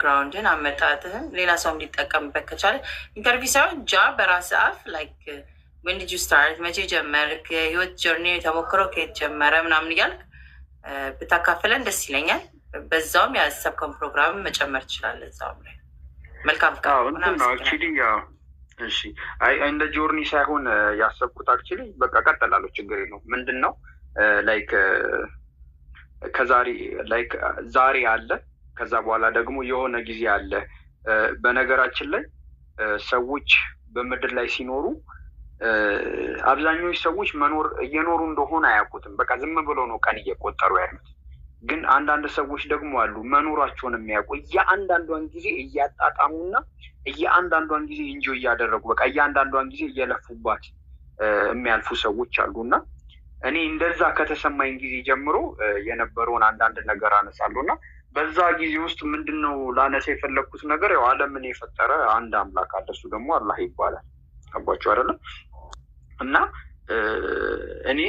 ግራውንድን አመጣጥህን ሌላ ሰው እንዲጠቀምበት ከቻለ ኢንተርቪው ሳይሆን ጃ በራስ አፍ ላይክ when did you start መቼ ጀመርክ የህይወት ጆርኒ ተሞክሮ ከየት ጀመረ ምናምን እያልክ ብታካፍለን ደስ ይለኛል። በዛውም ያሰብከውን ፕሮግራም መጨመር ትችላለህ እዛውም ላይ። መልካም እሺ እንደ ጆርኒ ሳይሆን ያሰብኩት አክቹሊ በቃ ቀጥላለሁ፣ ችግር የለውም። ምንድን ነው ላይክ ከዛሬ ላይክ ዛሬ አለ፣ ከዛ በኋላ ደግሞ የሆነ ጊዜ አለ። በነገራችን ላይ ሰዎች በምድር ላይ ሲኖሩ አብዛኞቹ ሰዎች እየኖሩ እንደሆነ አያውቁትም። በቃ ዝም ብሎ ነው ቀን እየቆጠሩ ያሉት። ግን አንዳንድ ሰዎች ደግሞ አሉ መኖራቸውን የሚያውቁ እያንዳንዷን ጊዜ እያጣጣሙና እያንዳንዷን ጊዜ ኢንጆይ እያደረጉ በቃ እያንዳንዷን ጊዜ እየለፉባት የሚያልፉ ሰዎች አሉና እኔ እንደዛ ከተሰማኝ ጊዜ ጀምሮ የነበረውን አንዳንድ ነገር አነሳለሁና በዛ ጊዜ ውስጥ ምንድነው ላነሳ የፈለኩት ነገር ያው ዓለምን የፈጠረ አንድ አምላክ አለ፣ እሱ ደግሞ አላህ ይባላል። አባችሁ አይደለም? እና እኔ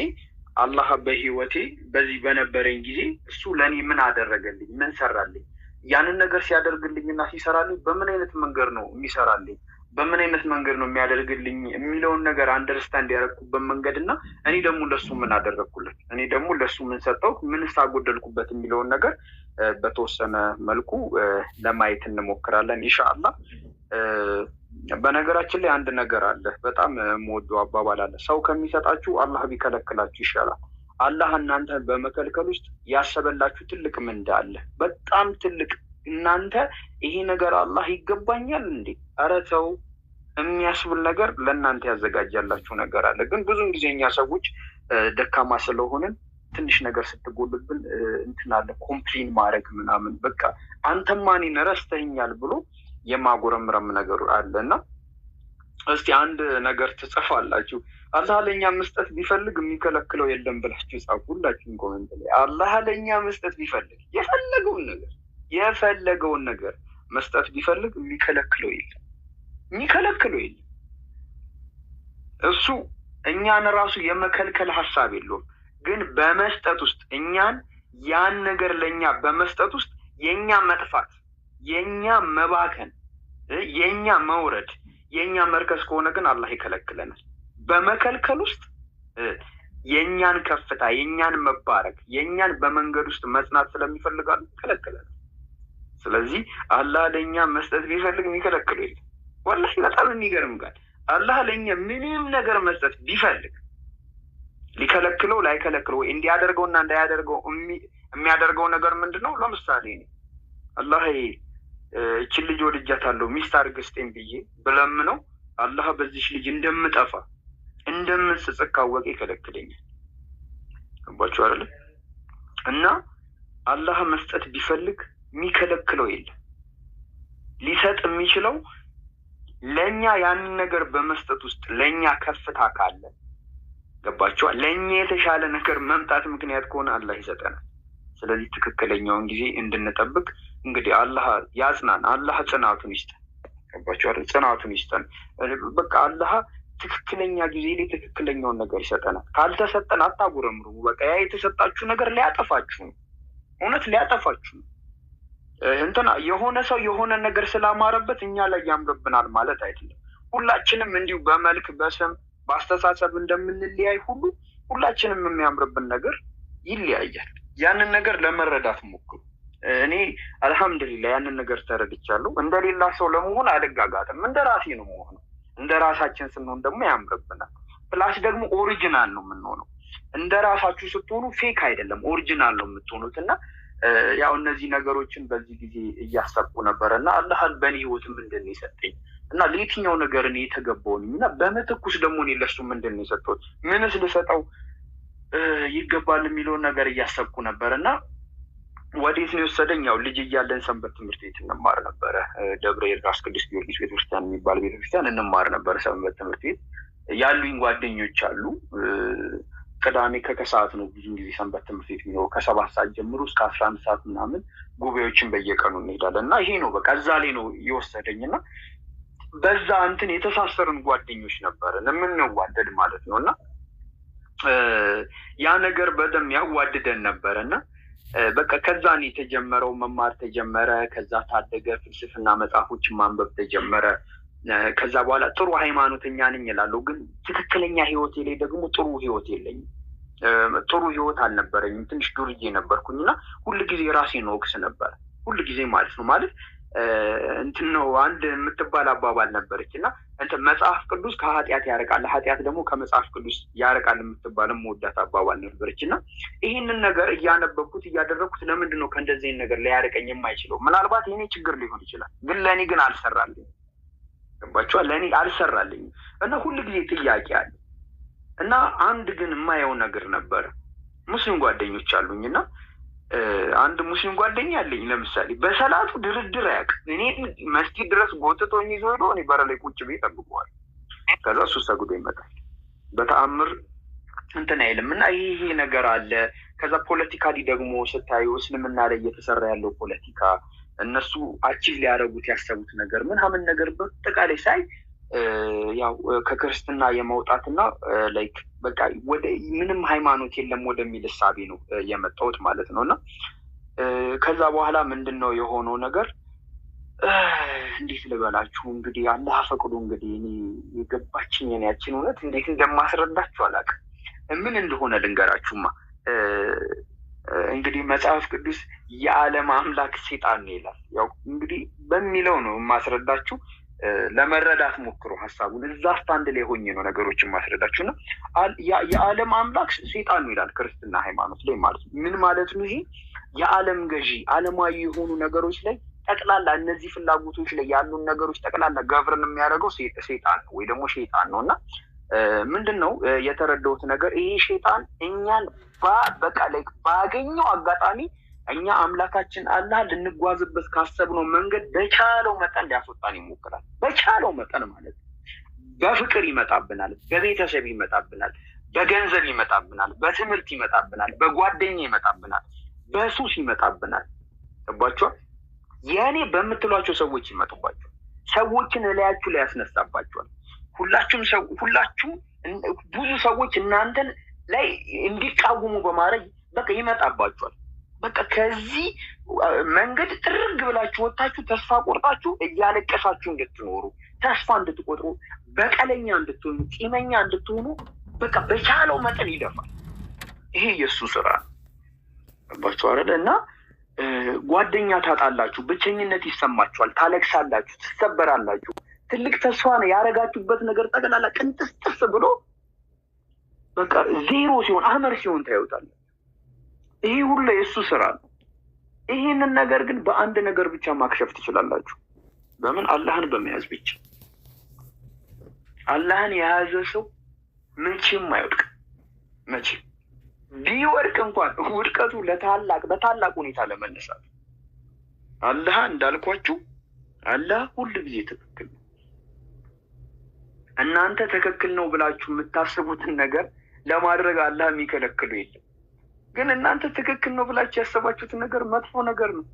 አላህ በህይወቴ በዚህ በነበረኝ ጊዜ እሱ ለኔ ምን አደረገልኝ፣ ምን ሰራልኝ፣ ያንን ነገር ሲያደርግልኝና ሲሰራልኝ በምን አይነት መንገድ ነው የሚሰራልኝ፣ በምን አይነት መንገድ ነው የሚያደርግልኝ የሚለውን ነገር አንደርስታንድ ያደረኩበት መንገድ እና እኔ ደግሞ ለሱ ምን አደረግኩለት፣ እኔ ደግሞ ለሱ ምን ሰጠው፣ ምን ሳጎደልኩበት የሚለውን ነገር በተወሰነ መልኩ ለማየት እንሞክራለን ኢንሻአላህ። በነገራችን ላይ አንድ ነገር አለ፣ በጣም የምወደው አባባል አለ። ሰው ከሚሰጣችሁ አላህ ቢከለክላችሁ ይሻላል። አላህ እናንተን በመከልከል ውስጥ ያሰበላችሁ ትልቅ ምንዳ አለ፣ በጣም ትልቅ። እናንተ ይሄ ነገር አላህ ይገባኛል እንዴ ኧረ ተው የሚያስብል ነገር ለእናንተ ያዘጋጃላችሁ ነገር አለ። ግን ብዙን ጊዜ እኛ ሰዎች ደካማ ስለሆንን ትንሽ ነገር ስትጎልብን እንትን አለ ኮምፕሌን ማድረግ ምናምን፣ በቃ አንተማ እኔን ረስተኸኛል ብሎ የማጎረምረም ነገር አለ። እና እስቲ አንድ ነገር ትጽፋላችሁ፣ አላህ ለእኛ መስጠት ቢፈልግ የሚከለክለው የለም ብላችሁ ጻፉ። ሁላችሁም ኮሜንት ላይ አላህ ለእኛ መስጠት ቢፈልግ የፈለገውን ነገር መስጠት ቢፈልግ የሚከለክለው የለም። እሱ እኛን ራሱ የመከልከል ሀሳብ የለውም። ግን በመስጠት ውስጥ እኛን ያን ነገር ለእኛ በመስጠት ውስጥ የእኛ መጥፋት፣ የእኛ መባከን፣ የእኛ መውረድ፣ የእኛ መርከስ ከሆነ ግን አላህ ይከለክለናል። በመከልከል ውስጥ የእኛን ከፍታ፣ የእኛን መባረክ፣ የእኛን በመንገድ ውስጥ መጽናት ስለሚፈልጋሉ ይከለክለናል። ስለዚህ አላህ ለእኛ መስጠት ቢፈልግ የሚከለክለው የለም። ወላሂ በጣም የሚገርም ጋር አላህ ለእኛ ምንም ነገር መስጠት ቢፈልግ ሊከለክለው ላይከለክለው ወይ እንዲያደርገውና እንዳያደርገው የሚያደርገው ነገር ምንድን ነው? ለምሳሌ አላህ እችን ልጅ ወድጃታለሁ ሚስት አድርግ ስጤን ብዬ ብለምነው አላህ በዚች ልጅ እንደምጠፋ እንደምንጽጽቅ ካወቀ ይከለክለኛል። ገባችሁ አይደል? እና አላህ መስጠት ቢፈልግ የሚከለክለው የለም። ሊሰጥ የሚችለው ለእኛ ያንን ነገር በመስጠት ውስጥ ለእኛ ከፍታ ካለ፣ ገባችኋል? ለእኛ የተሻለ ነገር መምጣት ምክንያት ከሆነ አላህ ይሰጠናል። ስለዚህ ትክክለኛውን ጊዜ እንድንጠብቅ እንግዲህ አላህ ያጽናን፣ አላህ ጽናቱን ይስጠን። ገባችኋል? ጽናቱን ይስጠን። በቃ አላህ ትክክለኛ ጊዜ ላይ ትክክለኛውን ነገር ይሰጠናል። ካልተሰጠን አታጉረምሩ። በቃ ያ የተሰጣችሁ ነገር ሊያጠፋችሁ ነው፣ እውነት ሊያጠፋችሁ ነው። እንትና የሆነ ሰው የሆነ ነገር ስላማረበት እኛ ላይ ያምርብናል ማለት አይደለም። ሁላችንም እንዲሁ በመልክ በስም በአስተሳሰብ እንደምንለያይ ሁሉ ሁላችንም የሚያምርብን ነገር ይለያያል። ያንን ነገር ለመረዳት ሞክሩ። እኔ አልሐምዱሊላህ ያንን ነገር ተረድቻለሁ። እንደሌላ ሰው ለመሆን አልጋጋጥም። እንደ ራሴ ነው የምሆነው። እንደ ራሳችን ስንሆን ደግሞ ያምርብናል። ፕላስ ደግሞ ኦሪጂናል ነው የምንሆነው። እንደ ራሳችሁ ስትሆኑ ፌክ አይደለም ኦሪጂናል ነው የምትሆኑት። እና ያው እነዚህ ነገሮችን በዚህ ጊዜ እያሰብኩ ነበረ እና አላህን በእኔ ህይወት ምንድን ነው የሰጠኝ እና ለየትኛው ነገር እኔ የተገባውኝ እና በምትኩስ ደግሞ እኔ ለሱ ምንድን ነው የሰጠሁት፣ ምንስ ልሰጠው ይገባል የሚለውን ነገር እያሰብኩ ነበር። እና ወዴት ነው የወሰደኝ? ያው ልጅ እያለን ሰንበት ትምህርት ቤት እንማር ነበረ። ደብረ ኤልያስ ቅዱስ ጊዮርጊስ ቤተክርስቲያን የሚባል ቤተክርስቲያን እንማር ነበረ። ሰንበት ትምህርት ቤት ያሉኝ ጓደኞች አሉ። ቅዳሜ ከከሰዓት ነው ብዙ ጊዜ ሰንበት ትምህርት ቤት የሚኖረው። ከ7 ሰዓት ጀምሮ እስከ 11 ሰዓት ምናምን ጉባኤዎችን በየቀኑ እንሄዳለን። እና ይሄ ነው በቃ እዛ ላይ ነው የወሰደኝ። እና በዛ እንትን የተሳሰርን ጓደኞች ነበርን የምንዋደድ ማለት ነው። እና ያ ነገር በደንብ ያዋድደን ነበረ። እና በቃ ከዛን የተጀመረው መማር ተጀመረ። ከዛ ታደገ፣ ፍልስፍና መጽሐፎችን ማንበብ ተጀመረ። ከዛ በኋላ ጥሩ ሃይማኖተኛ ነኝ እላለሁ፣ ግን ትክክለኛ ህይወቴ ላይ ደግሞ ጥሩ ህይወት የለኝም። ጥሩ ህይወት አልነበረኝም። ትንሽ ዱርዬ ነበርኩኝ እና ሁልጊዜ ራሴን ወቅስ ነበር። ሁልጊዜ ማለት ነው ማለት እንትን ነው። አንድ የምትባል አባባል ነበረች እና እንትን መጽሐፍ ቅዱስ ከኃጢአት ያርቃል፣ ኃጢአት ደግሞ ከመጽሐፍ ቅዱስ ያርቃል የምትባል መወዳት አባባል ነበረች እና ይህንን ነገር እያነበብኩት እያደረግኩት ለምንድን ነው ከእንደዚህ ነገር ሊያርቀኝ የማይችለው? ምናልባት የኔ ችግር ሊሆን ይችላል፣ ግን ለእኔ ግን አልሰራልኝ። ገባችኋል? ለእኔ አልሰራልኝም እና ሁልጊዜ ጥያቄ አለ እና አንድ ግን የማየው ነገር ነበረ። ሙስሊም ጓደኞች አሉኝ እና አንድ ሙስሊም ጓደኛ አለኝ። ለምሳሌ በሰላቱ ድርድር አያውቅም። እኔ መስጊድ ድረስ ጎትቶኝ ይዞ ሄዶ እኔ በር ላይ ቁጭ ብዬ ጠብቀዋል። ከዛ እሱ ሰግዶ ይመጣል። በተአምር እንትን አይልም እና ይሄ ነገር አለ። ከዛ ፖለቲካሊ ደግሞ ስታዩ እስልምና ላይ እየተሰራ ያለው ፖለቲካ እነሱ አቺቭ ሊያደርጉት ያሰቡት ነገር ምናምን ነገር በአጠቃላይ ሳይ ያው ከክርስትና የመውጣትና ላይክ በቃ ወደ ምንም ሃይማኖት የለም ወደሚል እሳቤ ነው የመጣሁት ማለት ነው። እና ከዛ በኋላ ምንድን ነው የሆነው ነገር እንዴት ልበላችሁ እንግዲህ አላህ ፈቅዶ እንግዲህ እኔ የገባችኝ ያችን እውነት እንዴት እንደማስረዳችሁ አላውቅም። ምን እንደሆነ ልንገራችሁማ። እንግዲህ መጽሐፍ ቅዱስ የዓለም አምላክ ሴጣን ነው ይላል። ያው እንግዲህ በሚለው ነው የማስረዳችሁ። ለመረዳት ሞክሮ ሀሳቡን እዛ ስታንድ ላይ ሆኜ ነው ነገሮችን ማስረዳችሁ። እና የዓለም አምላክ ሴጣን ነው ይላል ክርስትና ሃይማኖት ላይ ማለት ነው። ምን ማለት ነው? ይሄ የዓለም ገዢ ዓለማዊ የሆኑ ነገሮች ላይ ጠቅላላ እነዚህ ፍላጎቶች ላይ ያሉን ነገሮች ጠቅላላ ገቨርን የሚያደርገው ሴጣን ነው ወይ ደግሞ ሼጣን ነው። እና ምንድን ነው የተረዳሁት ነገር ይሄ ሼጣን እኛን በቃ ላይ ባገኘው አጋጣሚ እኛ አምላካችን አላህ ልንጓዝበት ካሰብነው መንገድ በቻለው መጠን ሊያስወጣን ይሞክራል። በቻለው መጠን ማለት ነው። በፍቅር ይመጣብናል፣ በቤተሰብ ይመጣብናል፣ በገንዘብ ይመጣብናል፣ በትምህርት ይመጣብናል፣ በጓደኛ ይመጣብናል፣ በሱስ ይመጣብናል። ገባችኋል? የእኔ በምትሏቸው ሰዎች ይመጡባቸዋል። ሰዎችን እላያችሁ ላይ ያስነሳባቸዋል። ሁላችሁም ብዙ ሰዎች እናንተን ላይ እንዲቃወሙ በማድረግ በቃ ይመጣባቸዋል። በቃ ከዚህ መንገድ ጥርግ ብላችሁ ወጥታችሁ ተስፋ ቆርጣችሁ እያለቀሳችሁ እንድትኖሩ፣ ተስፋ እንድትቆጥሩ፣ በቀለኛ እንድትሆኑ፣ ቂመኛ እንድትሆኑ በቃ በቻለው መጠን ይደፋል። ይሄ የእሱ ስራ ባችሁ አይደል? እና ጓደኛ ታጣላችሁ፣ ብቸኝነት ይሰማችኋል፣ ታለቅሳላችሁ፣ ትሰበራላችሁ። ትልቅ ተስፋ ነው ያደረጋችሁበት ነገር ጠቅላላ ቅንጥስጥስ ብሎ በቃ ዜሮ ሲሆን አመር ሲሆን ታዩታላችሁ። ይሄ ሁሉ የእሱ ስራ ነው። ይሄንን ነገር ግን በአንድ ነገር ብቻ ማክሸፍ ትችላላችሁ። በምን? አላህን በመያዝ ብቻ። አላህን የያዘ ሰው መቼም አይወድቅም። መቼም ቢወድቅ እንኳን ውድቀቱ በታላቅ ሁኔታ ለመነሳት አላህ እንዳልኳችሁ አላህ ሁሉ ጊዜ ትክክል ነው። እናንተ ትክክል ነው ብላችሁ የምታስቡትን ነገር ለማድረግ አላህ የሚከለክሉ የለም። ግን እናንተ ትክክል ነው ብላችሁ ያሰባችሁትን ነገር መጥፎ ነገር ነው።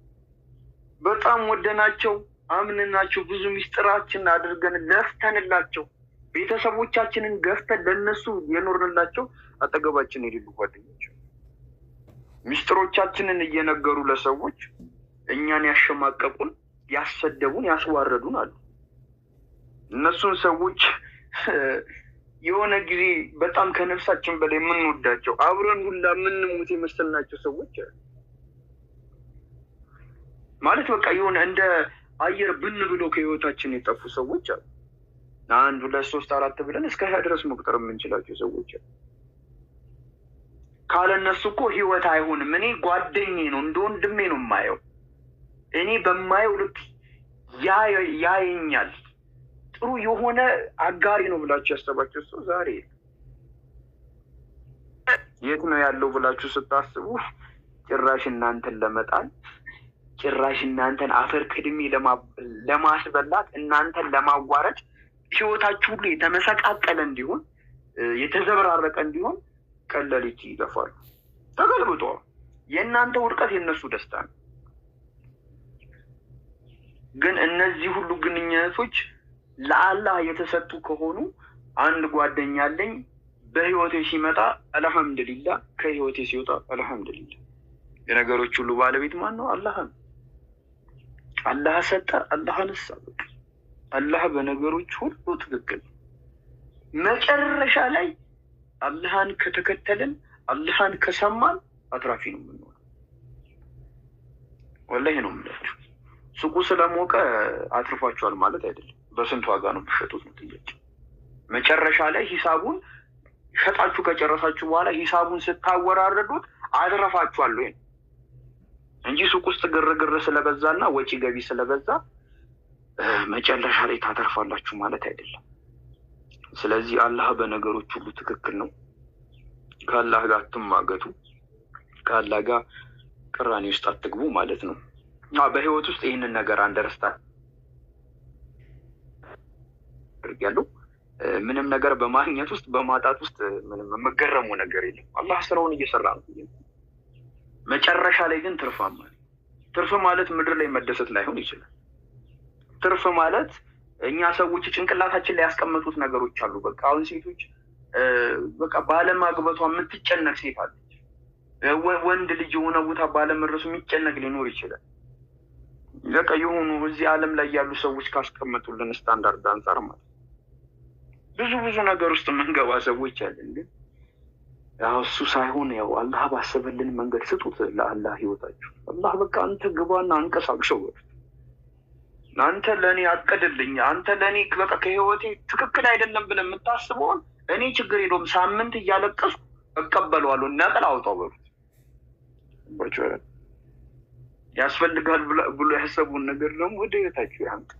በጣም ወደናቸው አምንናቸው ብዙ ሚስጥራችን አድርገን ገፍተንላቸው ቤተሰቦቻችንን ገፍተን ለነሱ የኖርንላቸው አጠገባችን የሌሉ ጓደኞች ሚስጥሮቻችንን እየነገሩ ለሰዎች እኛን ያሸማቀቁን፣ ያሰደቡን፣ ያስዋረዱን አሉ። እነሱን ሰዎች የሆነ ጊዜ በጣም ከነፍሳችን በላይ የምንወዳቸው አብረን ሁላ የምንሞት የመሰልናቸው ሰዎች ማለት በቃ የሆነ እንደ አየር ብን ብሎ ከህይወታችን የጠፉ ሰዎች አሉ። 1 2 3 4 ብለን እስከ 20 ድረስ መቁጠር የምንችላቸው ሰዎች አሉ። ካለ እነሱ እኮ ህይወት አይሆንም። እኔ ጓደኛዬ ነው፣ እንደ ወንድሜ ነው የማየው። እኔ በማየው ልክ ያየኛል። ጥሩ የሆነ አጋሪ ነው ብላችሁ ያሰባችሁ ሰው ዛሬ የት ነው ያለው ብላችሁ ስታስቡ ጭራሽ እናንተን ለመጣል፣ ጭራሽ እናንተን አፈር ከድሜ ለማስበላት፣ እናንተን ለማዋረድ፣ ህይወታችሁ ሁሉ የተመሰቃቀለ እንዲሆን፣ የተዘበራረቀ እንዲሆን ቀለሊት ይለፋሉ። ተገልብጦ የእናንተ ውድቀት የእነሱ ደስታ ነው። ግን እነዚህ ሁሉ ግንኙነቶች ለአላህ የተሰጡ ከሆኑ አንድ ጓደኛ አለኝ በህይወቴ ሲመጣ አልሐምዱሊላህ፣ ከህይወቴ ሲወጣ አልሐምዱሊላህ። የነገሮች ሁሉ ባለቤት ማን ነው? አላህ ነው። አላህ ሰጠ፣ አላህ ነሳ። አላህ በነገሮች ሁሉ ትክክል። መጨረሻ ላይ አላህን ከተከተልን አላህን ከሰማን አትራፊ ነው የምንሆነው። ወላሂ ነው የምላችሁ። ሱቁ ስለሞቀ አትርፏቸዋል ማለት አይደለም። በስንት ዋጋ ነው ብትሸጡት ነው ጥያቄ። መጨረሻ ላይ ሂሳቡን ሸጣችሁ ከጨረሳችሁ በኋላ ሂሳቡን ስታወራረዱት አትረፋችኋል ወይ እንጂ ሱቅ ውስጥ ግርግር ስለበዛና ወጪ ገቢ ስለበዛ መጨረሻ ላይ ታተርፋላችሁ ማለት አይደለም። ስለዚህ አላህ በነገሮች ሁሉ ትክክል ነው። ከአላህ ጋር አትማገቱ፣ ከአላህ ጋር ቅራኔ ውስጥ አትግቡ ማለት ነው። በህይወት ውስጥ ይህንን ነገር አንደርስታንድ ያለው ምንም ነገር በማግኘት ውስጥ በማጣት ውስጥ ምንም መገረሙ ነገር የለም። አላህ ስራውን እየሰራ ነው። መጨረሻ ላይ ግን ትርፍ ማለት ምድር ላይ መደሰት ላይሆን ይችላል። ትርፍ ማለት እኛ ሰዎች ጭንቅላታችን ላይ ያስቀመጡት ነገሮች አሉ። በቃ አሁን ሴቶች በቃ ባለማግበቷ የምትጨነቅ ሴት አለች። ወንድ ልጅ የሆነ ቦታ ባለመድረሱ የሚጨነቅ ሊኖር ይችላል። በቃ የሆኑ እዚህ ዓለም ላይ ያሉ ሰዎች ካስቀመጡልን ስታንዳርድ አንጻር ማለት ብዙ ነገር ውስጥ መንገባ ሰዎች አለን። ግን ያው እሱ ሳይሆን ያው አላህ ባሰበልን መንገድ ስጡት ለአላህ ህይወታችሁ። አላህ በቃ አንተ ግባና አንቀሳቅሰው፣ አንተ ለእኔ አቅድልኝ፣ አንተ ለእኔ በቃ ከህይወቴ ትክክል አይደለም ብለህ የምታስበውን እኔ ችግር የለውም ሳምንት እያለቀስኩ እቀበለዋለሁ፣ ነቅል አውጣው በሉት። ያስፈልጋል ብሎ ያሰቡን ነገር ደግሞ ወደ ህይወታችሁ ያምጡ።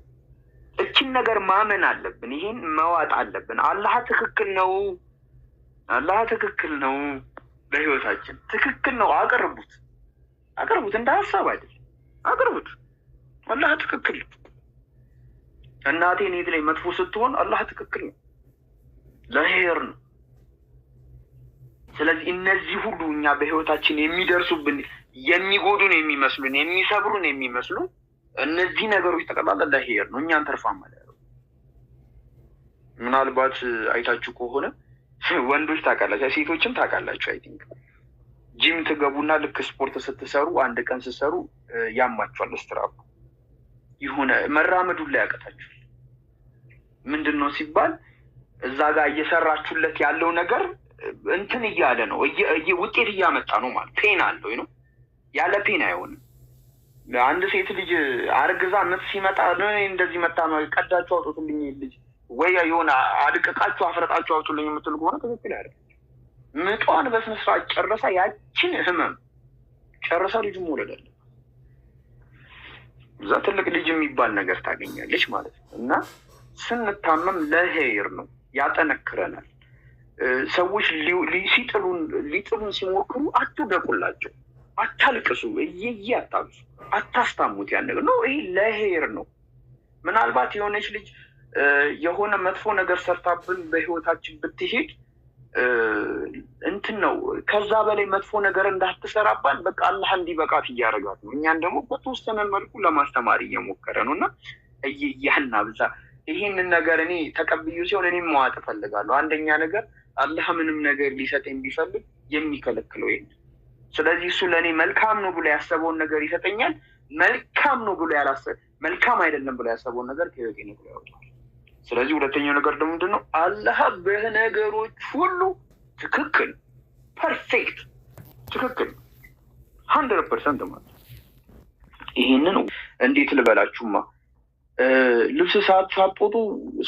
እችን ነገር ማመን አለብን። ይሄን መዋጥ አለብን። አላህ ትክክል ነው። አላህ ትክክል ነው። በህይወታችን ትክክል ነው። አቅርቡት እንደ ሀሳብ አይደለም። አቅርቡት። አላህ ትክክል ነው። እናቴ ኔት ላይ መጥፎ ስትሆን አላህ ትክክል ነው፣ ለኸይር ነው። ስለዚህ እነዚህ ሁሉ እኛ በህይወታችን የሚደርሱብን የሚጎዱን የሚመስሉን የሚሰብሩን የሚመስሉን እነዚህ ነገሮች ጠቅላላ ለኸይር ነው። እኛን ተርፋማ ያለው ምናልባት አይታችሁ ከሆነ ወንዶች ታውቃላችሁ፣ ሴቶችም ታውቃላችሁ። አይ ቲንክ ጂም ትገቡና ልክ ስፖርት ስትሰሩ አንድ ቀን ስትሰሩ ያማችኋል። ስትራፕ የሆነ መራመዱን ላይ ያቀታችኋል። ምንድን ነው ሲባል እዛ ጋር እየሰራችሁለት ያለው ነገር እንትን እያለ ነው፣ ውጤት እያመጣ ነው ማለት ፔን አለው ነው። ያለ ፔን አይሆንም። አንድ ሴት ልጅ አርግዛ ምጥ ሲመጣ እንደዚህ መጣ ቀዳችሁ አውጡልኝ ልጅ ወይ የሆነ አድቅቃችሁ አፍረጣችሁ አውጡልኝ የምትል ከሆነ ትክክል አይደለም። ምጧን በስነ ስርዓት ጨርሳ ያችን ህመም ጨርሳ ልጅ መውለድ አለ። እዛ ትልቅ ልጅ የሚባል ነገር ታገኛለች ማለት ነው። እና ስንታመም ለኸይር ነው፣ ያጠነክረናል። ሰዎች ሊጥሉን ሲሞክሩ አትውደቁላቸው፣ አታልቅሱ፣ አታብሱ፣ አታስታሙት። ያን ነገር ነው። ይሄ ለኸይር ነው። ምናልባት የሆነች ልጅ የሆነ መጥፎ ነገር ሰርታብን በህይወታችን ብትሄድ እንትን ነው ከዛ በላይ መጥፎ ነገር እንዳትሰራባን በቃ አላህ እንዲበቃት እያደረጋት ነው። እኛን ደግሞ በተወሰነ መልኩ ለማስተማር እየሞከረ ነው። እና እያና ብዛ ይህንን ነገር እኔ ተቀብዩ ሲሆን እኔ መዋጥ እፈልጋለሁ። አንደኛ ነገር አላህ ምንም ነገር ሊሰጠኝ ቢፈልግ የሚከለክለው የለም። ስለዚህ እሱ ለእኔ መልካም ነው ብሎ ያሰበውን ነገር ይሰጠኛል። መልካም ነው ብሎ መልካም አይደለም ብሎ ያሰበውን ነገር ከህይወቴ ነው ብሎ ያወጣል። ስለዚህ ሁለተኛው ነገር ደግሞ ምንድን ነው? አላህ በነገሮች ሁሉ ትክክል፣ ፐርፌክት፣ ትክክል 100% ማለት ይህንን እንዴት ልበላችሁማ ልብስ ሳትወጡ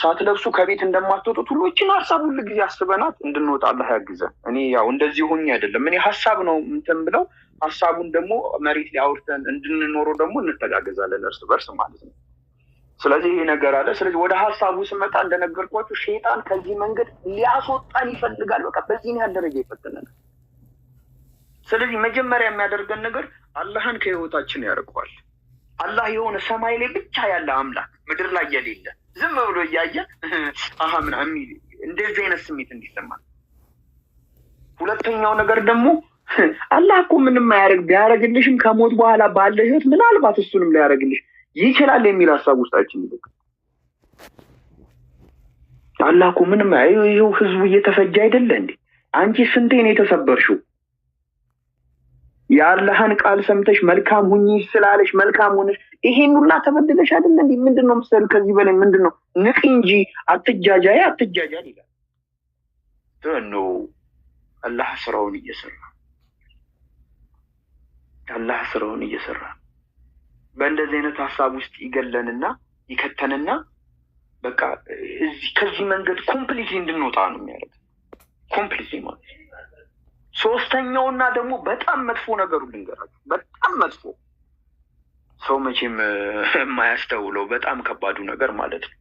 ሳትለብሱ ከቤት እንደማትወጡት ሁሎችን ሀሳብ ሁሉ ጊዜ አስበናት እንድንወጣ አላህ ያግዘን። እኔ ያው እንደዚህ ሆኜ አይደለም፣ እኔ ሀሳብ ነው እንትን ብለው ሀሳቡን ደግሞ መሬት ላይ አውርተን እንድንኖረው ደግሞ እንተጋገዛለን እርስ በርስ ማለት ነው። ስለዚህ ይሄ ነገር አለ። ስለዚህ ወደ ሀሳቡ ስመጣ እንደነገርኳችሁ ሸይጣን ከዚህ መንገድ ሊያስወጣን ይፈልጋል። በቃ በዚህ ያህል ደረጃ ይፈተናል። ስለዚህ መጀመሪያ የሚያደርገን ነገር አላህን ከህይወታችን ያርቀዋል። አላህ የሆነ ሰማይ ላይ ብቻ ያለ አምላክ ምድር ላይ የሌለ ዝም ብሎ እያየ አሀ ምናምን እንደዚህ አይነት ስሜት እንዲሰማል። ሁለተኛው ነገር ደግሞ አላህ እኮ ምንም አያደርግ፣ ቢያደርግልሽም ከሞት በኋላ ባለ ህይወት ምናልባት እሱንም ሊያደርግልሽ ይችላል የሚል ሀሳብ ውስጣችን ይልቅ አላህ እኮ ምንም ይኸው ህዝቡ እየተፈጀ አይደለ እንዴ? አንቺ ስንቴ ነው የተሰበርሽው? የአላህን ቃል ሰምተሽ መልካም ሁኚ ስላለሽ መልካም ሆነሽ ይሄን ሁላ ተበደለሽ አይደል እንዴ? ምንድነው ምሰል ከዚህ በላይ ምንድነው? ንቅ እንጂ አትጃጃይ አትጃጃል ይላል። ነው አላህ ስራውን እየሰራ በእንደዚህ አይነት ሀሳብ ውስጥ ይገለንና ይከተንና በቃ ከዚህ መንገድ ኮምፕሊትሊ እንድንወጣ ነው የሚያደርግ። ኮምፕሊትሊ ማለት ሶስተኛውና ደግሞ በጣም መጥፎ ነገሩ ልንገራችሁ። በጣም መጥፎ ሰው መቼም የማያስተውለው በጣም ከባዱ ነገር ማለት ነው።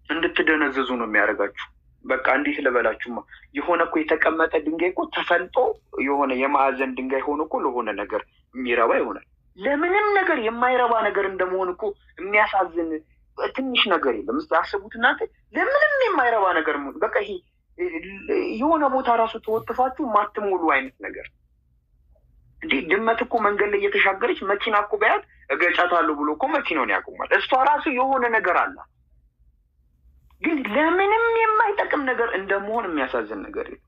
እንድትደነዘዙ ነው የሚያደርጋችሁ። በቃ እንዴት ልበላችሁማ፣ የሆነ እኮ የተቀመጠ ድንጋይ እኮ ተፈልጦ የሆነ የማዕዘን ድንጋይ ሆኖ እኮ ለሆነ ነገር የሚረባ ይሆናል። ለምንም ነገር የማይረባ ነገር እንደመሆን እኮ የሚያሳዝን ትንሽ ነገር የለም። እስኪ አስቡት እናንተ፣ ለምንም የማይረባ ነገር በቃ ይሄ የሆነ ቦታ ራሱ ተወጥፋችሁ ማትሞሉ አይነት ነገር እንዴ። ድመት እኮ መንገድ ላይ እየተሻገረች መኪና እኮ በያት እገጫታለሁ ብሎ እኮ መኪናውን ያቆማል። እሷ ራሱ የሆነ ነገር አለ። ግን ለምንም የማይጠቅም ነገር እንደመሆን የሚያሳዝን ነገር የለም።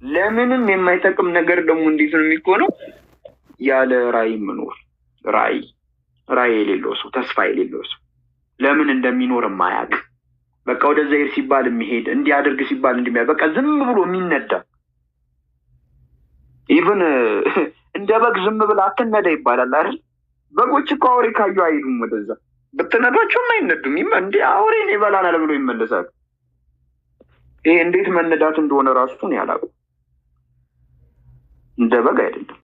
ለምንም የማይጠቅም ነገር ደግሞ እንዴት ነው የሚሆነው? ያለ ራዕይ መኖር። ራዕይ የሌለው ሰው፣ ተስፋ የሌለው ሰው፣ ለምን እንደሚኖር የማያውቅ በቃ ወደዛ ሄድ ሲባል የሚሄድ እንዲያደርግ ሲባል እንደሚያደርግ በቃ ዝም ብሎ የሚነዳ ኢቭን እንደ በግ ዝም ብላ አትነዳ ይባላል አይደል? በጎች እኮ አውሬ ካዩ አይሄዱም ወደዛ። ብትነዷቸውም አይነዱም። እንደ አውሬን ይበላናል ብሎ ይመለሳሉ። ይሄ እንዴት መነዳት እንደሆነ ራሱ ነው ያላቁ። እንደ በግ አይደለም።